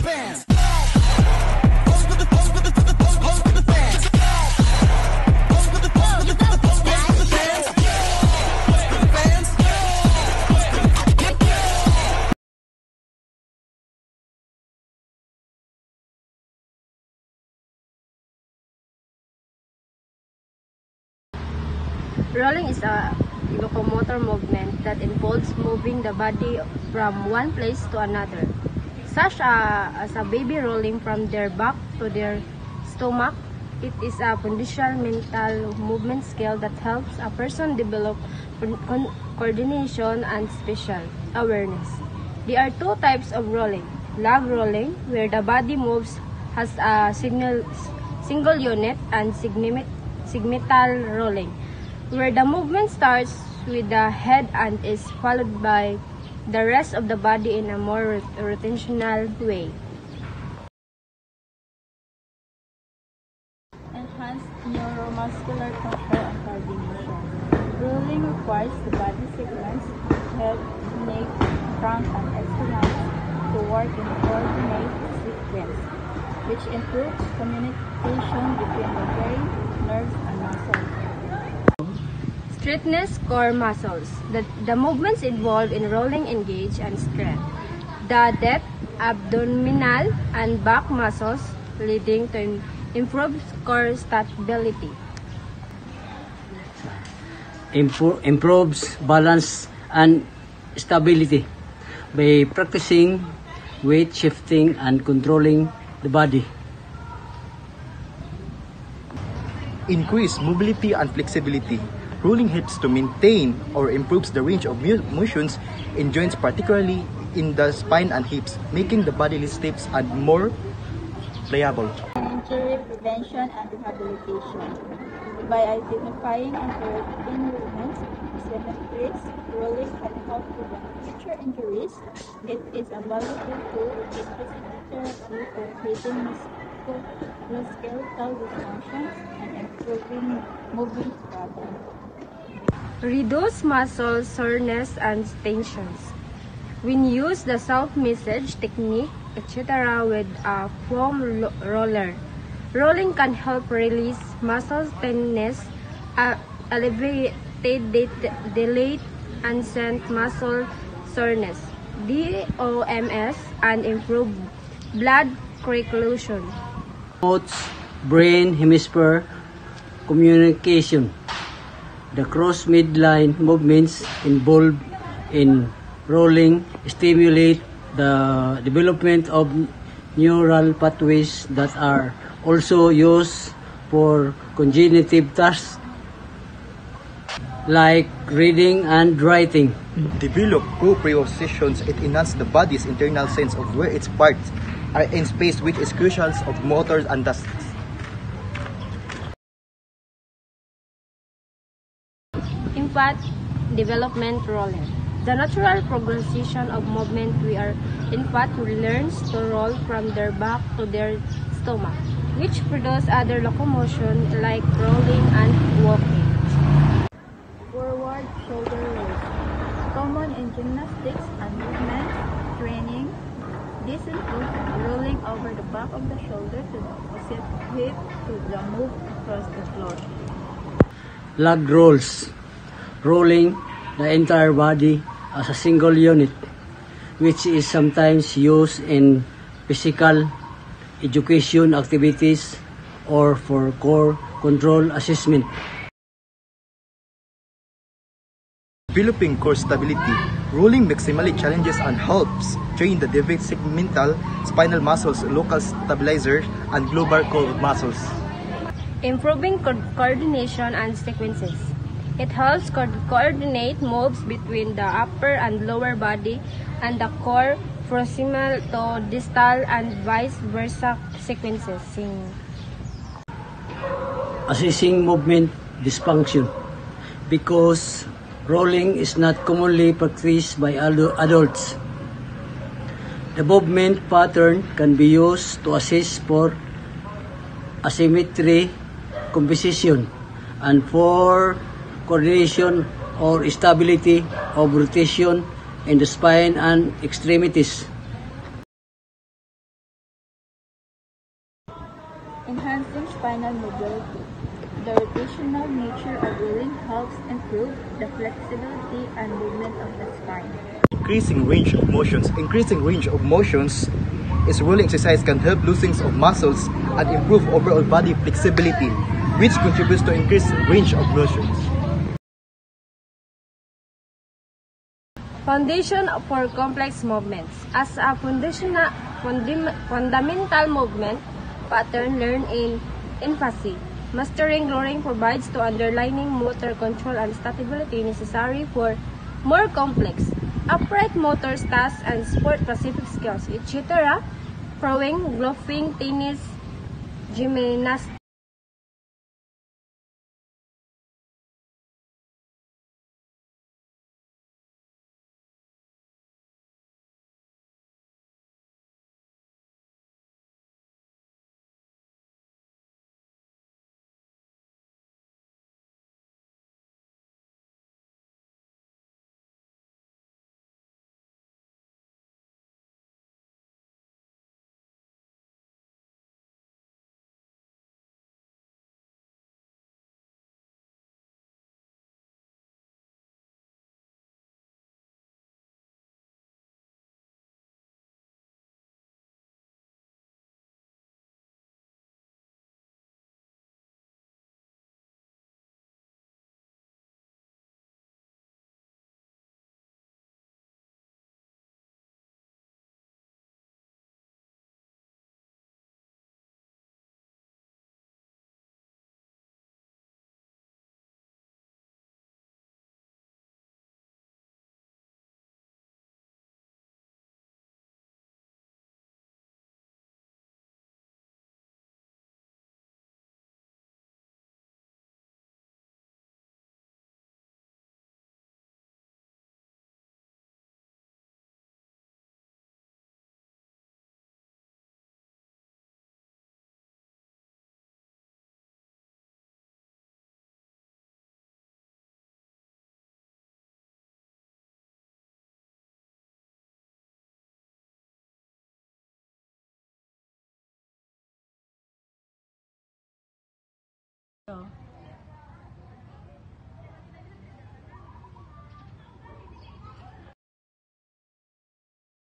Rolling is a locomotor movement that involves moving the body from one place to another, such as a baby rolling from their back to their stomach. It is a conditional mental movement skill that helps a person develop coordination and spatial awareness. There are two types of rolling: log rolling, where the body moves as a single unit, and segmental rolling, where the movement starts with the head and is followed by the rest of the body in a more rotational way. Enhanced neuromuscular control and coordination. Rolling requires the body segments, head, neck, trunk, and extremities to work in a coordinated sequence, which improves communication between the brain, nerves, and muscles. Straightness core muscles. The movements involved in rolling engage and strength the depth, abdominal, and back muscles, leading to improved core stability. Improves balance and stability by practicing weight shifting and controlling the body. Increase mobility and flexibility. Rolling helps to maintain or improves the range of motions in joints, particularly in the spine and hips, making the body less stiff and more pliable. Injury prevention and rehabilitation. By identifying and correcting movements, asymmetries, rolling can help prevent future injuries. It is a valuable tool in physical therapy for treating musculoskeletal dysfunctions and improving movement problems. Reduce muscle soreness and tensions. When used the self-massage technique, etc., with a foam roller, rolling can help release muscle tenderness, alleviate delayed onset muscle soreness, DOMS, and improve blood circulation. Promotes brain hemisphere communication. The cross midline movements involved in rolling stimulate the development of neural pathways that are also used for cognitive tasks like reading and writing. Develop proprioceptions. It enhances the body's internal sense of where its parts are in space, which is crucial of motors and tasks. Infant development rolling. The natural progression of movement where infant learns to roll from their back to their stomach, which produce other locomotion like rolling and walking. Forward shoulder rolls. Common in gymnastics and movement training. This includes rolling over the back of the shoulder to the opposite hip to the move across the floor. Log rolls. Rolling the entire body as a single unit, which is sometimes used in physical education activities or for core control assessment. Developing core stability. Rolling maximally challenges and helps train the segmental spinal muscles, local stabilizer, and global core muscles. Improving coordination and sequences. It helps coordinate moves between the upper and lower body and the core, proximal to distal, and vice versa sequences. Assessing movement dysfunction. Because rolling is not commonly practiced by adults, the movement pattern can be used to assess for asymmetry, composition, and for coordination or stability of rotation in the spine and extremities. enhancing spinal mobility. The rotational nature of rolling helps improve the flexibility and movement of the spine. Increasing range of motions. Increasing range of motions is rolling exercise can help loosening of muscles and improve overall body flexibility, which contributes to increased range of motions. Foundation for complex movements. As a fundamental movement pattern learned in infancy, mastering rolling provides to underlying motor control and stability necessary for more complex upright motor tasks and sport-specific skills, etc. Throwing, golfing, tennis, gymnastics.